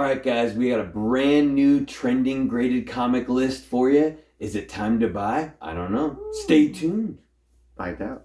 All right, guys, we got a brand new trending graded comic list for you. Is it time to buy? I don't know. Stay tuned. Find out.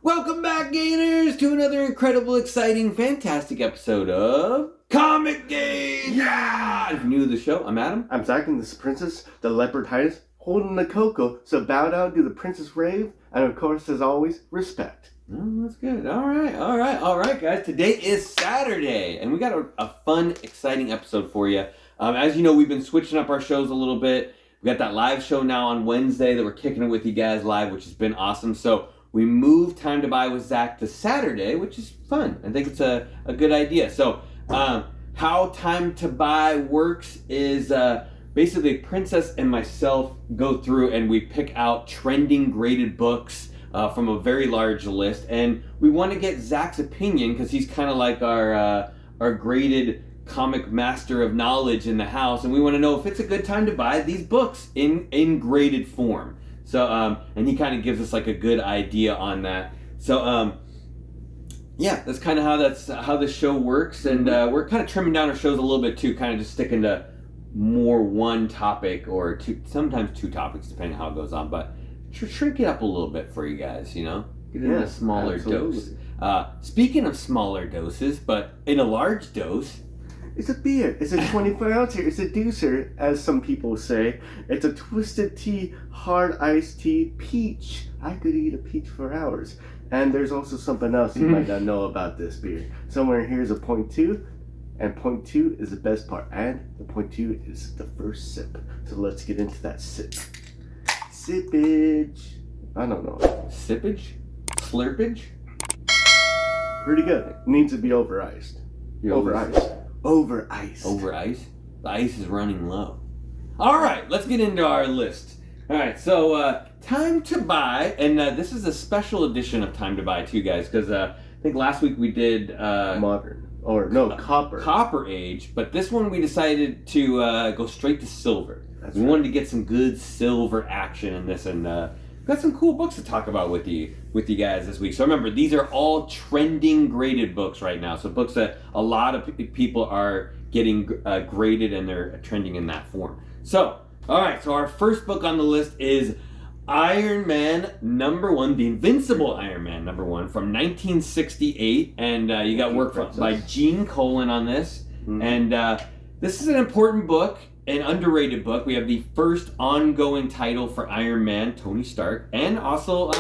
Welcome back, Gainers, to another incredible, exciting, fantastic episode of Comic Games. Yeah! If you're new to the show, I'm Adam. I'm Zach, and this is Princess, the Leopard Highness, holding the cocoa. So bow down to the Princess Rave, and of course, as always, respect. Oh, that's good. All right, guys. Today is Saturday, and we got a fun, exciting episode for you. As you know, we've been switching up our shows a little bit. We got that live show now on Wednesday that we're kicking it with you guys live, which has been awesome. So we moved Time to Buy with Zach to Saturday, which is fun. I think it's a good idea. So how Time to Buy works is basically Princess and myself go through and we pick out trending graded books from a very large list, and we want to get Zach's opinion because he's kind of like our graded comic master of knowledge in the house, and we want to know if it's a good time to buy these books in graded form. So and he kind of gives us like a good idea on that. So yeah, that's kind of how the show works, and we're kind of trimming down our shows a little bit too, kind of just sticking to more one topic or sometimes two topics depending on how it goes on, but shrink it up a little bit for you guys, you know? Get in a smaller dose. Speaking of smaller doses, but in a large dose... It's a beer. It's a 24-ouncer. It's a deucer, as some people say. It's a twisted tea, hard iced tea, peach. I could eat a peach for hours. And there's also something else you might not know about this beer. Somewhere here is a 0.2, and 0.2 is the best part. And the 0.2 is the first sip. So let's get into that sip. Sippage. I don't know. Sippage? Slurpage? Pretty good. Needs to be over iced. Over ice. Over ice. Over ice? The ice is running low. Alright, let's get into our list. Alright, so Time to Buy, and this is a special edition of Time to Buy too, guys, because I think last week we did... Modern. Or no, Copper. Copper Age, but this one we decided to go straight to Silver. We wanted to get some good silver action in this, and got some cool books to talk about with you guys this week. So remember, these are all trending graded books right now. So books that a lot of people are getting graded, and they're trending in that form. So, all right. So our first book on the list is Iron Man #1, The Invincible Iron Man #1 from 1968, and you got work by Gene Colan on this, and this is an important book. An underrated book. We have the first ongoing title for Iron Man, Tony Stark, and also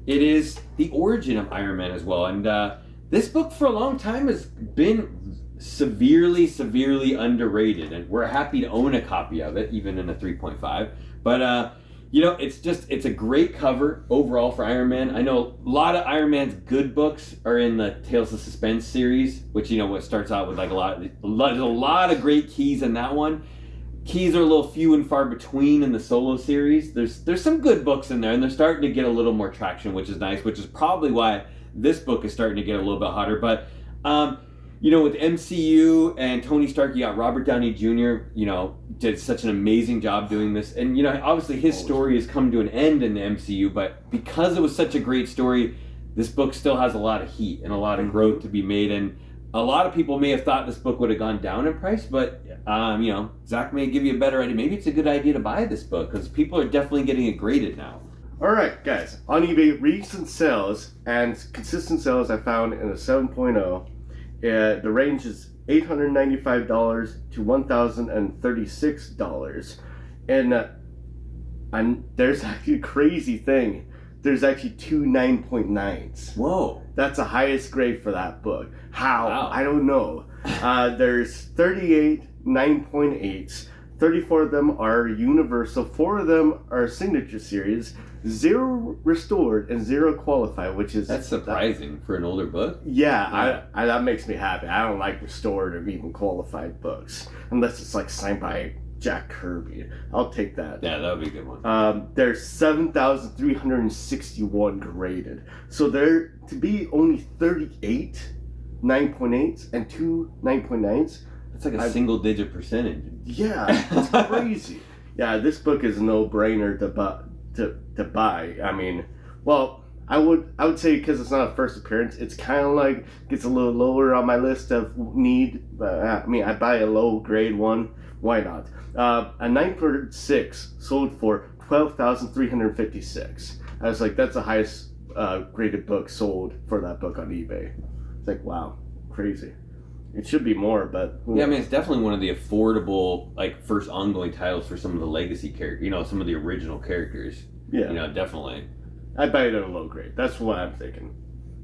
it is the origin of Iron Man as well. And this book for a long time has been severely underrated, and we're happy to own a copy of it, even in a 3.5. But you know, it's a great cover overall for Iron Man. I know a lot of Iron Man's good books are in the Tales of Suspense series, which, you know, what starts out with like there's a lot of great keys in that one. Keys are a little few and far between in the solo series. There's some good books in there, and they're starting to get a little more traction, which is nice, which is probably why this book is starting to get a little bit hotter. But you know, with MCU and Tony Stark, you got Robert Downey Jr., you know, did such an amazing job doing this. And, you know, obviously his story has come to an end in the MCU, but because it was such a great story, this book still has a lot of heat and a lot of growth to be made. And a lot of people may have thought this book would have gone down in price, but, you know, Zach may give you a better idea. Maybe it's a good idea to buy this book because people are definitely getting it graded now. All right, guys. On eBay, recent sales and consistent sales I found in a 7.0. The range is $895 to $1,036. And there's actually a crazy thing. There's actually two 9.9s. Whoa. That's the highest grade for that book. How? Wow. I don't know. There's 38 9.8s. 34 of them are universal. 4 of them are signature series. 0 restored and 0 qualified, which is... That's surprising for an older book. Yeah, I that makes me happy. I don't like restored or even qualified books. Unless it's like signed by Jack Kirby. I'll take that. Yeah, that would be a good one. There's 7,361 graded. So there to be only 38 9.8s and 2 9.9s. That's like a single digit percentage. Yeah, it's crazy. Yeah, this book is a no-brainer to buy. I mean, well, I would say because it's not a first appearance, it's kind of like gets a little lower on my list of need. But I mean, I buy a low grade one. Why not? A 9.6 sold for $12,356. I was like, that's the highest graded book sold for that book on eBay. It's like, wow, crazy. It should be more, but yeah, I mean, it's definitely one of the affordable, like, first ongoing titles for some of the legacy characters. You know, some of the original characters. Yeah, you know, definitely. I'd buy it at a low grade. That's what I'm thinking.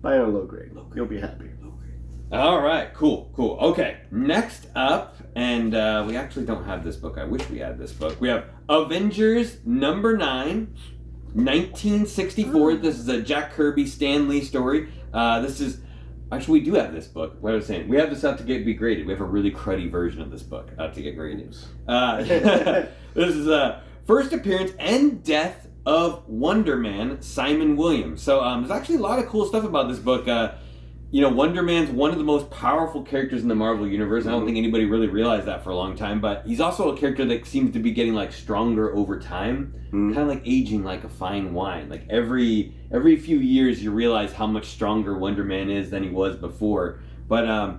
Buy it at a low grade. You'll be happy. All right, cool. Okay, next up, and we actually don't have this book. I wish we had this book. We have Avengers number 9, 1964. This is a Jack Kirby, Stan Lee story. This is actually, we do have this book. What I was saying, we have this out to be graded. We have a really cruddy version of this book out to get graded. This is first appearance and death of Wonder Man, Simon Williams. So there's actually a lot of cool stuff about this book. You know, Wonder Man's one of the most powerful characters in the Marvel Universe. I don't think anybody really realized that for a long time, but he's also a character that seems to be getting, like, stronger over time, kind of like aging like a fine wine. Like, every few years you realize how much stronger Wonder Man is than he was before. But,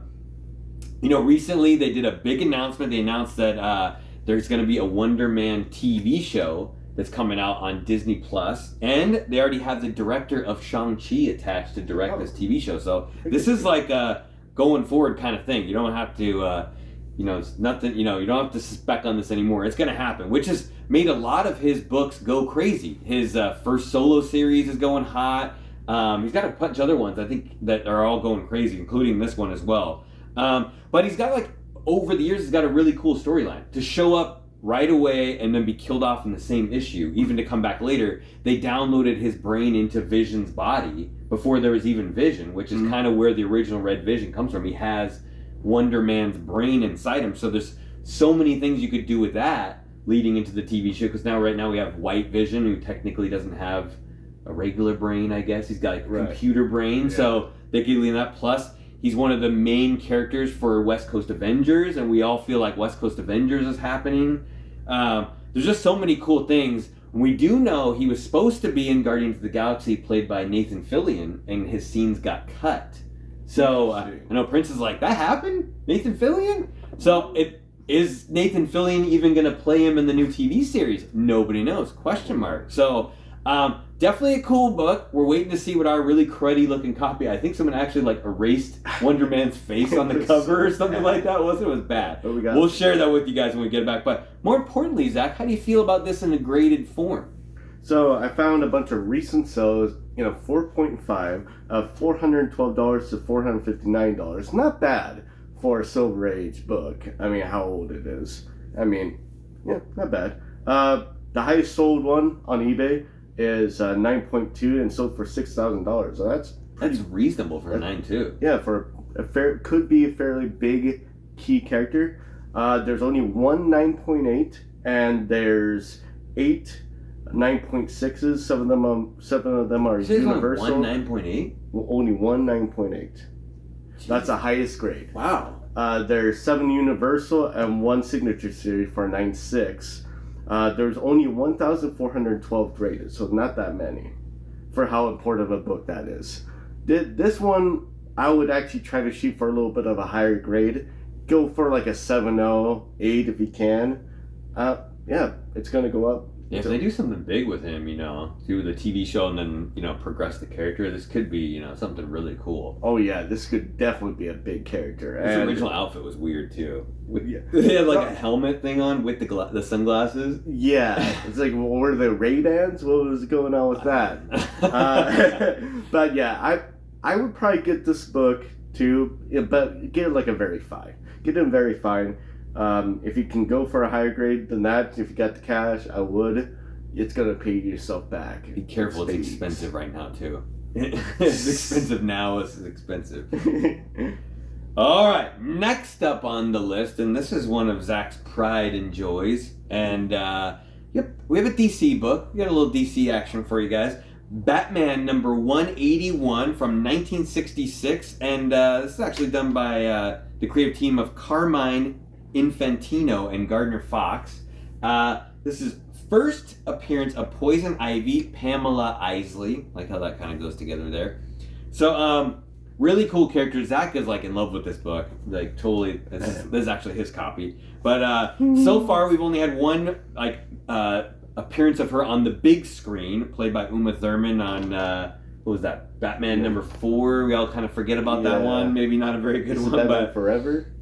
you know, recently they did a big announcement. They announced that there's going to be a Wonder Man TV show that's coming out on Disney Plus, and they already have the director of Shang-Chi attached to direct this TV show. So this is like a going forward kind of thing. You don't have to, you know, it's nothing. You know, you don't have to suspect on this anymore. It's going to happen, which has made a lot of his books go crazy. His first solo series is going hot. He's got a bunch of other ones I think that are all going crazy, including this one as well. But he's got, like, over the years, he's got a really cool storyline to show up right away and then be killed off in the same issue, even to come back later. They downloaded his brain into Vision's body before there was even Vision, which is kind of where the original Red Vision comes from. He has Wonder Man's brain inside him, so there's so many things you could do with that leading into the TV show, because right now we have White Vision, who technically doesn't have a regular brain, I guess. He's got, like, a computer brain, so they could lead that. Plus, he's one of the main characters for West Coast Avengers, and we all feel like West Coast Avengers is happening. There's just so many cool things. We do know he was supposed to be in Guardians of the Galaxy, played by Nathan Fillion, and his scenes got cut. So I know Prince is like, that happened? Nathan Fillion? So is Nathan Fillion even going to play him in the new TV series? Nobody knows. Question mark. So definitely a cool book. We're waiting to see what our really cruddy looking copy. I think someone actually, like, erased Wonder Man's face on the cover or something like that. It was bad. We'll share that with you guys when we get it back. But more importantly, Zach, how do you feel about this in a graded form? So I found a bunch of recent sales, 4.5 of $412 to $459. Not bad for a Silver Age book. I mean, how old it is. I mean, yeah, not bad. The highest sold one on eBay is 9.2 and sold for $6,000. So that's reasonable for a 9.2. Yeah, for could be a fairly big key character. There's only one 9.8, and there's 8 9.6s. Seven of them are universal. Only one 9.8? Only one 9.8. That's the highest grade. Wow. There's 7 universal and 1 signature series for 9.6. There's only 1,412 graded, so not that many for how important of a book that is. This one, I would actually try to shoot for a little bit of a higher grade. Go for like a 7.0, 8 if you can. Yeah, it's going to go up. Yeah, if they do something big with him, do the TV show and then, progress the character, this could be, something really cool. Oh, yeah, this could definitely be a big character. His original outfit was weird, too. He had, like, a helmet thing on with the sunglasses. Yeah, it's like, were the Ray-Bans? What was going on with that? But, yeah, I would probably get this book, too, but get it like a very fine. Get it very fine. If you can go for a higher grade than that, if you got the cash, I would. It's going to pay yourself back. Be careful, it's expensive right now, too. It's expensive now, it's expensive. All right, next up on the list, and this is one of Zach's pride and joys, and we have a DC book. We got a little DC action for you guys. Batman number 181 from 1966, and this is actually done by the creative team of Carmine Infantino and Gardner Fox. This is first appearance of Poison Ivy, Pamela Isley. Like how that kind of goes together there. So, really cool character. Zach is like in love with this book. Like totally, this is actually his copy. But so far we've only had one like appearance of her on the big screen, played by Uma Thurman on what was that? Batman number 4. We all kind of forget about that one. Maybe not a very good one, Batman but Forever.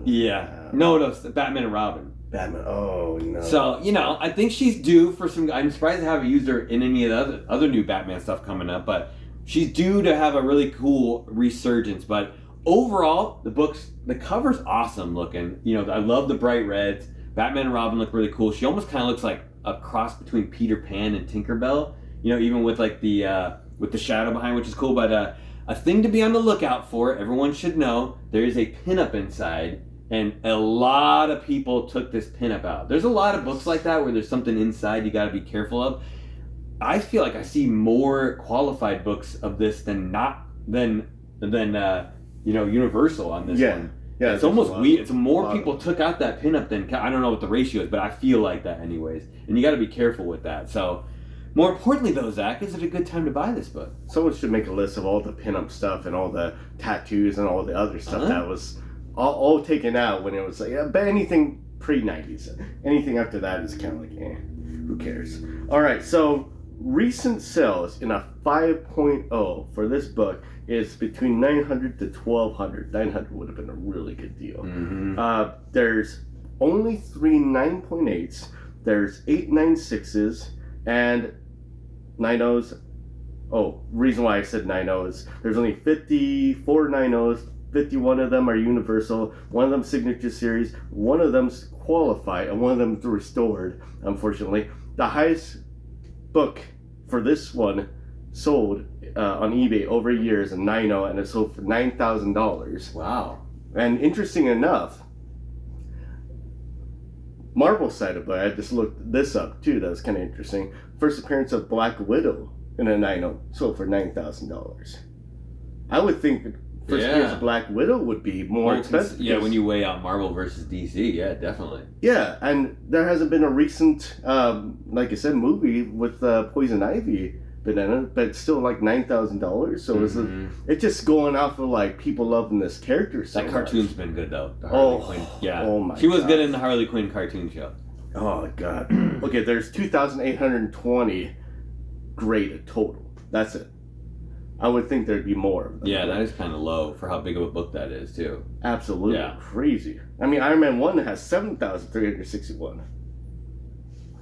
Yeah. No, it's Batman and Robin. Batman. Oh no. So I think she's due for some. I'm surprised they haven't used her in any of the other new Batman stuff coming up, but she's due to have a really cool resurgence. But overall, the cover's awesome looking. I love the bright reds. Batman and Robin look really cool. She almost kind of looks like a cross between Peter Pan and Tinkerbell. Even with like the shadow behind, which is cool. But a thing to be on the lookout for. Everyone should know there is a pinup inside, and a lot of people took this pinup out. There's a lot of books like that where there's something inside you got to be careful of. I feel like I see more qualified books of this than Universal on this one. Yeah, it's almost weird. It's more people took out that pinup than I don't know what the ratio is, but I feel like that anyways. And you got to be careful with that. So, more importantly though, Zach, is it a good time to buy this book? Someone should make a list of all the pinup stuff and all the tattoos and all the other stuff that was all taken out when it was like. But anything pre-90s, anything after that is kind of like, who cares? All right, so recent sales in a 5.0 for this book is between 900 to 1200. 900 would have been a really good deal. Mm-hmm. There's only 3 9.8s. There's 8 9.6s and 9.0s. Oh, reason why I said 9.0s. There's only 54 9.0s. 51 of them are Universal. One of them signature series. One of them's qualified, and one of them's restored. Unfortunately, the highest book for this one sold on eBay over a year is a 9.0, and it sold for $9,000. Wow! And interesting enough, Marvel side of it, I just looked this up too. That was kind of interesting. First appearance of Black Widow in a 9.0 sold for $9,000. I would think first appearance of Black Widow would be more expensive. Yeah, when you weigh out Marvel versus DC, yeah, definitely. Yeah, and there hasn't been a recent, like I said, movie with Poison Ivy been in it, but it's still like $9,000. So it's just going off of like people loving this character so that cartoon's been good though. The Harley Quinn. Yeah. Oh my She was God. good in the Harley Quinn cartoon show. Oh God. Okay, there's 2,820 graded total. That's it. I would think there'd be more of them. Yeah, that is kind of low for how big of a book that is too. Absolutely crazy. I mean, Iron Man 1 has 7,361.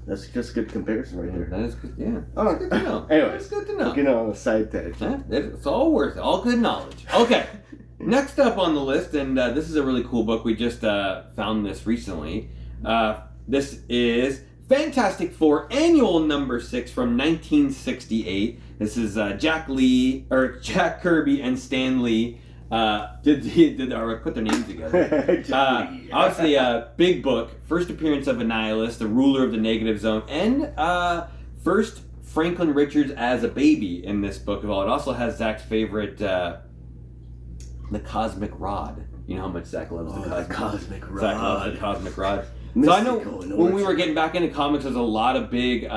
That's just good comparison right here. That is good. Yeah. That's good to know. Anyways, that's good to know. Get on the side tangent. It's all worth it. All good knowledge. Okay. Next up on the list, and this is a really cool book. We just found this recently. This is Fantastic Four Annual Number 6 from 1968. This is Jack Kirby and Stan Lee. Did put their names together. Obviously, a big book. First appearance of Annihilus, the ruler of the negative zone, and first Franklin Richards as a baby in this book. It also has Zach's favorite, the Cosmic Rod. You know how much Zach loves the Cosmic Rod. Zach loves the Cosmic Rod. So I know when we were getting back into comics, there's a lot of big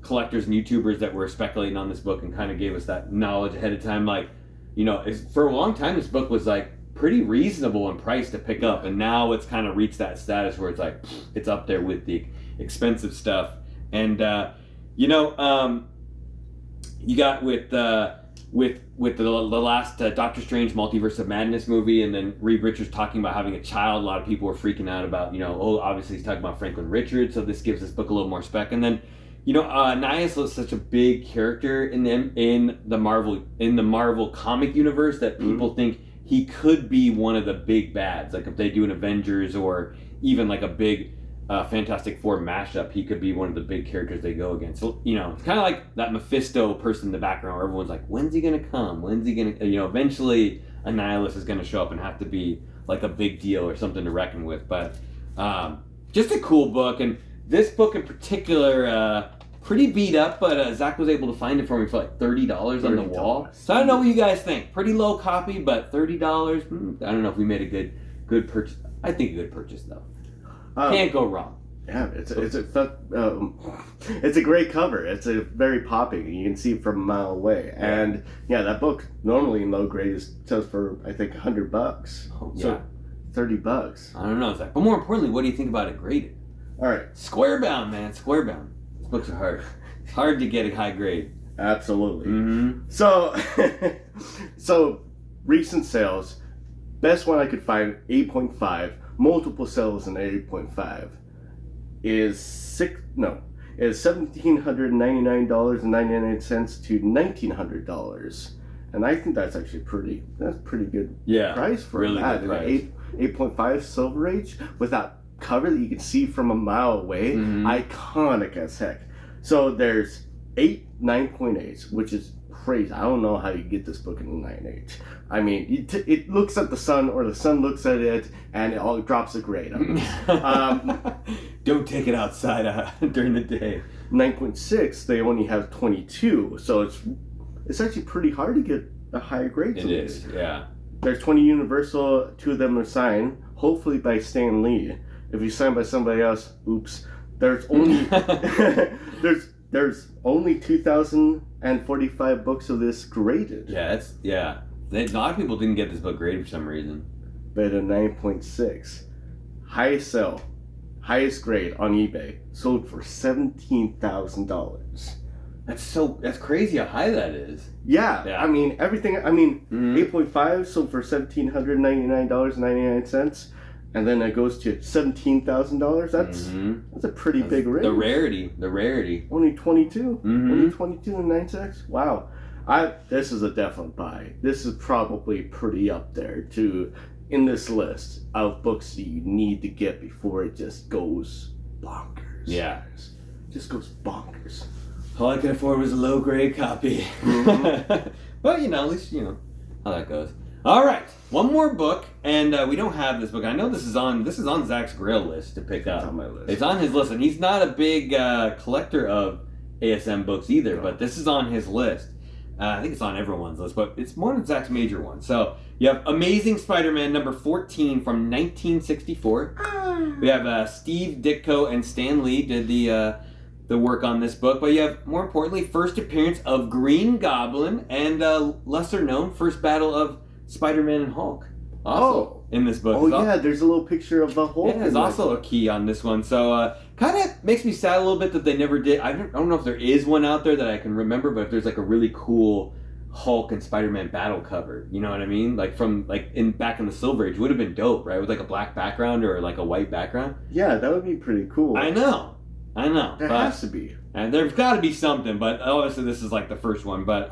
collectors and YouTubers that were speculating on this book and kind of gave us that knowledge ahead of time. Like, for a long time, this book was like pretty reasonable in price to pick up, and now it's kind of reached that status where it's like it's up there with the expensive stuff. And you got with the last Doctor Strange Multiverse of Madness movie, and then Reed Richards talking about having a child. A lot of people were freaking out about, obviously he's talking about Franklin Richards, so this gives this book a little more spec. And then, Annihilus is such a big character in the Marvel comic universe that people think he could be one of the big bads. Like if they do an Avengers or even like a big Fantastic Four mashup, he could be one of the big characters they go against. So, it's kind of like that Mephisto person in the background where everyone's like, when's he going to come? When's he going to, eventually Annihilus is going to show up and have to be like a big deal or something to reckon with. But just a cool book. And this book in particular, pretty beat up, but Zach was able to find it for me for like $30 on the wall. So I don't know what you guys think. Pretty low copy, but $30, I don't know if we made a good purchase. I think a good purchase though. Can't go wrong. Yeah, it's a great cover. It's a very popping. You can see it from a mile away. And yeah, that book normally in low grade sells for I think $100. Oh, yeah. So $30. I don't know, Zach. But more importantly, what do you think about it graded? All right. Squarebound, man. Squarebound. These books are hard. It's hard to get a high grade. Absolutely. Mm-hmm. So recent sales, best one I could find, 8.5. Multiple sales in 8.5 is $1,799.99 to $1,900, and I think that's actually pretty good price for really that. Good price. 8.5 Silver Age with that cover that you can see from a mile away, iconic as heck. So there's 8 9.8s, which is crazy. I don't know how you get this book in a 9.8. I mean, it looks at the sun, or the sun looks at it, and it all drops a grade on it. Don't take it outside during the day. 9.6, they only have 22, so it's actually pretty hard to get a higher grade. It is, yeah. There's 20 Universal, 2 of them are signed, hopefully by Stan Lee. If you sign by somebody else, oops. There's only there's only 2,045 books of this graded. Yeah. A lot of people didn't get this book graded for some reason. But a 9.6, highest sale, highest grade on eBay, sold for $17,000. That's crazy how high that is. Yeah. I mean, 8.5 sold for $1,799.99, and then it goes to $17,000. That's a pretty big range. The rarity. Only 22. Only 22 and 9.6. Wow. This is a definite buy. This is probably pretty up there in this list of books that you need to get before it just goes bonkers. Yeah. Just goes bonkers. All I could afford was a low grade copy. But at least you know how that goes. All right, one more book, and we don't have this book. I know this is on Zach's Grail list to pick up. It's on my list. It's on his list, and he's not a big collector of ASM books either. No. But this is on his list. I think it's on everyone's list, but it's one of Zach's major ones. So you have Amazing Spider-Man number 14 from 1964. We have Steve Ditko and Stan Lee did the work on this book, but you have, more importantly, first appearance of Green Goblin and lesser known first battle of Spider-Man and Hulk. Also in this book. Oh yeah, there's a little picture of the Hulk. Yeah, there's also a key on this one. So kind of makes me sad a little bit that they never did. I don't know if there is one out there that I can remember, but if there's like a really cool Hulk and Spider-Man battle cover, you know what I mean? Like from back in the Silver Age, would have been dope, right? With like a black background or like a white background. Yeah, that would be pretty cool. I know. There has to be. And there's got to be something, but obviously this is like the first one. But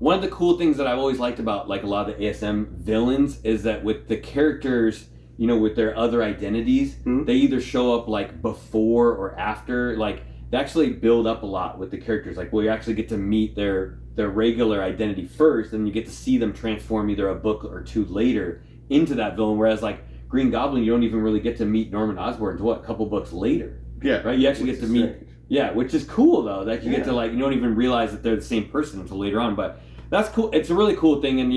one of the cool things that I've always liked about like a lot of the ASM villains is that with the characters, with their other identities, they either show up like before or after. Like they actually build up a lot with the characters. Like we actually get to meet their regular identity first, and you get to see them transform either a book or two later into that villain. Whereas like Green Goblin, you don't even really get to meet Norman Osborn until a couple books later. Yeah. Right? You actually get to meet... Strange. Yeah, which is cool, though. That you get to, you don't even realize that they're the same person until later on. But that's cool. It's a really cool thing. And,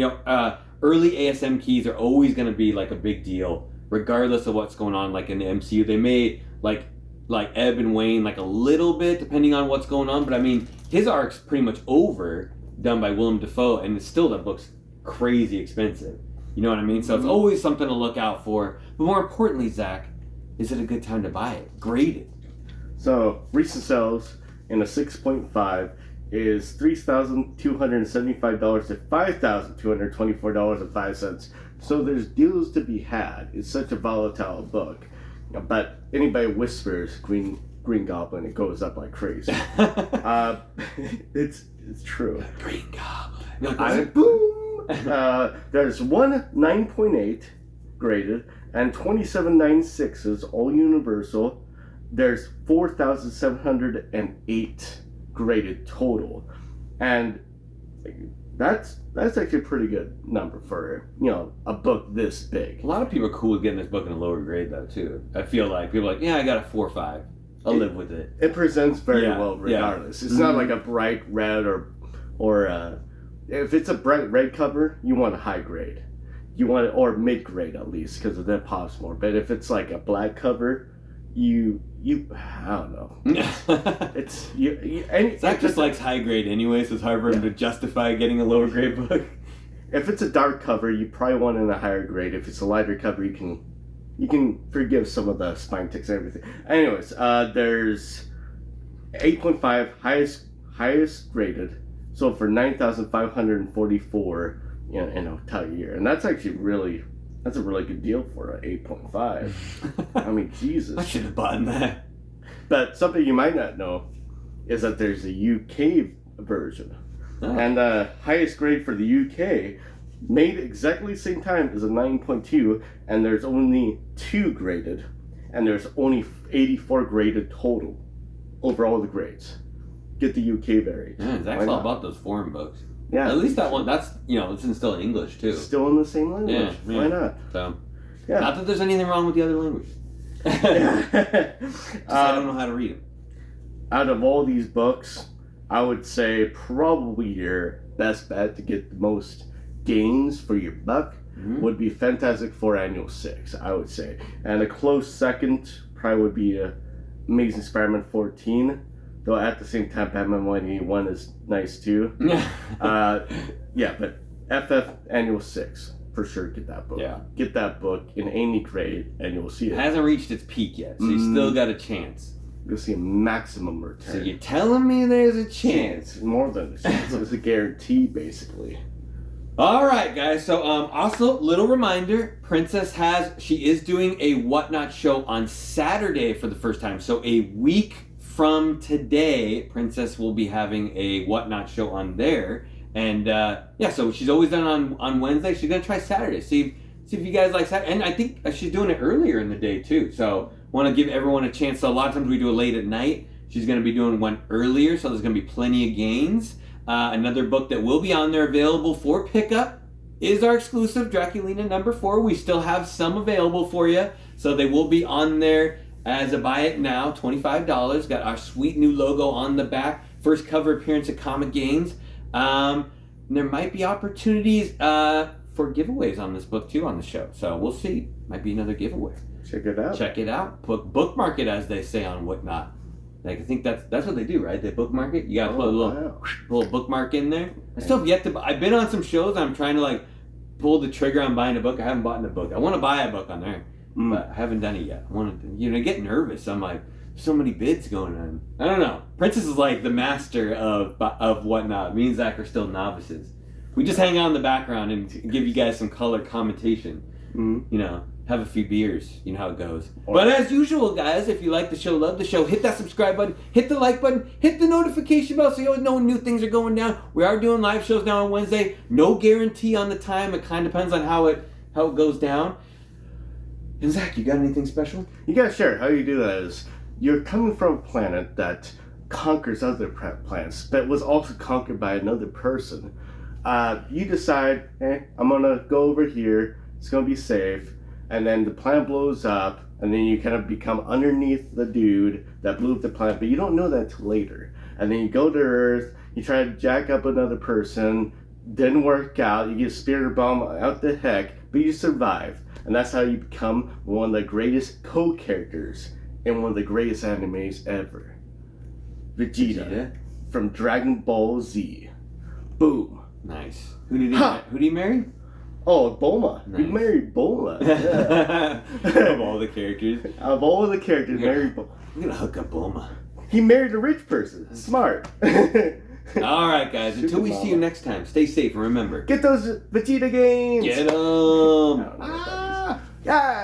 early ASM keys are always going to be, like, a big deal, regardless of what's going on, like, in the MCU. They may, like ebb and wane, like, a little bit, depending on what's going on. But, I mean, his arc's pretty much over, done by Willem Dafoe, and it's still, that book's crazy expensive. You know what I mean? So it's always something to look out for. But more importantly, Zach, is it a good time to buy it? Graded. So recent sales in a 6.5 is $3,275 to $5,224.05. So there's deals to be had. It's such a volatile book, but anybody whispers Green Goblin, it goes up like crazy. It's true. Green Goblin. Boom. There's one 9.8 graded and 27 9.6s, all Universal. There's 4,708 graded total, and that's actually a pretty good number for a book this big. A lot of people are cool with getting this book in a lower grade though too. I feel like people are like, yeah, I got a 4 or 5. I'll live with it. It presents very well regardless. It's not like a bright red or if it's a bright red cover, you want a high grade. you want it, or mid grade at least, because that pops more. But if it's like a black cover, you I don't know. It's and Zach just likes high grade anyway, so it's hard for him to justify getting a lower grade book. If it's a dark cover, you probably want it in a higher grade. If it's a lighter cover, you can forgive some of the spine ticks and everything. Anyways, there's 8.5 highest rated, so for 9,544 in a entire year, and that's actually that's a really good deal for an 8.5. I mean, Jesus, I should have bought that. But something you might not know is that there's a UK version, and the highest grade for the UK, made exactly the same time, is a 9.2, and there's only 2 graded, and there's only 84 graded total over all the grades. Get the UK variant. Yeah, Zach's all about those foreign books. Yeah, at least that one. That's it's still in English too. Still in the same language. Yeah. Why not? So, yeah. Not that there's anything wrong with the other language. Just I don't know how to read them. Out of all these books, I would say probably your best bet to get the most gains for your buck would be Fantastic Four Annual 6, I would say. And a close second probably would be Amazing Spider-Man 14. Though at the same time, Batman 181 is nice too. Yeah, but FF Annual 6, for sure, get that book. Yeah. Get that book in any grade and you'll see it. It hasn't reached its peak yet, so you still got a chance. You'll see a maximum return. So you're telling me there's a chance? More than a chance. It's a guarantee, basically. All right, guys. So, also, little reminder: Princess she is doing a Whatnot show on Saturday for the first time. So a week from today, Princess will be having a Whatnot show on there, and so she's always done on Wednesday. She's gonna try Saturday. See if you guys like Saturday, and I think she's doing it earlier in the day too. So, want to give everyone a chance. So a lot of times we do it late at night. She's gonna be doing one earlier, so there's gonna be plenty of gains. Another book that will be on there available for pickup is our exclusive Draculina #4. We still have some available for you, so they will be on there as a buy it now, $25. Got our sweet new logo on the back. First cover appearance at Comic Gains. There might be opportunities for giveaways on this book too on the show, so we'll see. Might be another giveaway. Check it out. Check it out. Bookmark it, as they say on Whatnot. Like, I think that's what they do, right? They bookmark it. You gotta put a little bookmark in there. I still have yet to. I've been on some shows. I'm trying to pull the trigger on buying a book. I haven't bought a book. I want to buy a book on there, but I haven't done it yet. I want to, get nervous. I'm like, so many bids going on. I don't know. Princess is like the master of Whatnot. Me and Zach are still novices. We just hang out in the background and give you guys some color commentation. Have a few beers. You know how it goes. But as usual, guys, if you like the show, love the show, hit that subscribe button, hit the like button, hit the notification bell so you always know when new things are going down. We are doing live shows now on Wednesday. No guarantee on the time. It kind of depends on how it goes down. And Zach, you got anything special? You gotta share. How you do that is you're coming from a planet that conquers other planets, but was also conquered by another person. You decide, I'm gonna go over here. It's gonna be safe. And then the planet blows up, and then you kind of become underneath the dude that blew up the planet, but you don't know that till later. And then you go to Earth, you try to jack up another person, didn't work out, you get a spirit bomb out the heck, but you survive. And that's how you become one of the greatest co-characters in one of the greatest animes ever. Vegeta from Dragon Ball Z. Boom. Nice. Who did he marry? Oh, Bulma. Nice. You married Bulma. Yeah. Of all the characters. Of all the characters, married Bulma. I'm gonna hook up Bulma. He married a rich person. Smart. Alright, guys. Until we see you next time, stay safe and remember. Get those Vegeta games. Get them. Yeah.